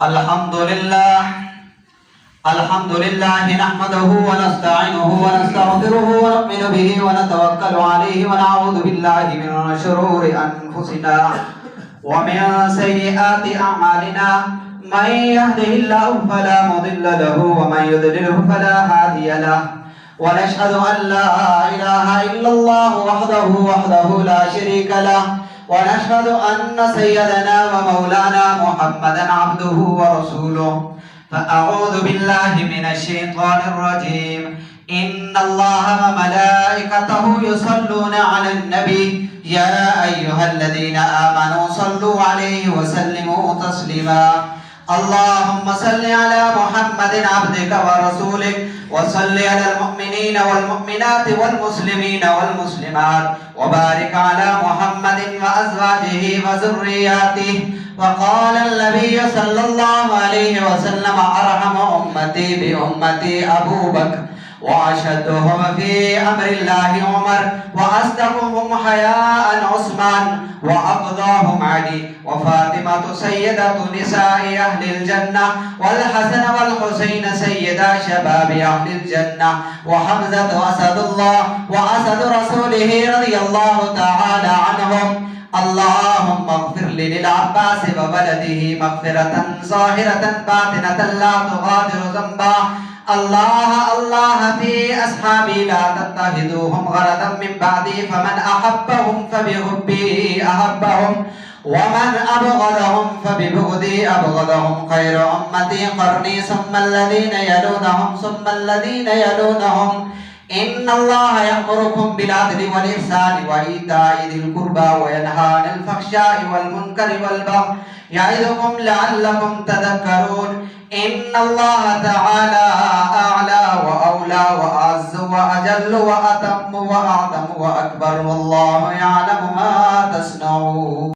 الحمد لله نحمده ونستعينه ونستغفره ونؤمن به ونتوكل عليه ونعوذ بالله من شرور أنفسنا ومن سيئات أعمالنا. من يهده الله فلا مضل له ومن يضلله فلا هادي له. ونشهد أن لا إله إلا الله وحده لا شريك له. ونشهد أن سيدنا ومولانا محمدا عبده ورسوله. فأعوذ بالله من الشيطان الرجيم. إن الله وملائكته يصلون على النبي يا أيها الذين آمنوا صلوا عليه وسلموا تسليما. اللهم صل على محمد عبدك ورسولك وصل على المؤمنين والمؤمنات والمسلمين والمسلمات وبارك على محمد وأزواجه وذرياته. وقال النبي صلى الله عليه وسلم أرحم أمتي بأمتي أبو بكر وأشدهم في أمر الله عمر وأصدقهم حياء عثمان وأقضاهم علي وفاطمة سيدة نساء أهل الجنة والحسن والحسين سيدا شباب أهل الجنة وحمزة أسد الله وأسد رسوله رضي الله تعالى عنهم. اللهم اغفر للعباس وولده مغفرة ظاهرة باطنة لا تغادر ذنبا. الله في أصحابي لا تتخذوهم غرضا من بعدي فمن أحبهم فبحبي أحبهم ومن أبغضهم فببغضي أبغضهم. خير أمتي قرني ثم الذين يلونهم ثم الذين يلونهم. إن الله يأمركم بالعدل والإحسان وإيتاء ذي القربى وينهى عن الفحشاء والمنكر والبغي يعظكم لعلكم تذكرون. إن الله تعالى أعلى وأولى وأعز وأجل وأتم وأعظم وأكبر والله يعلم ما تصنعون.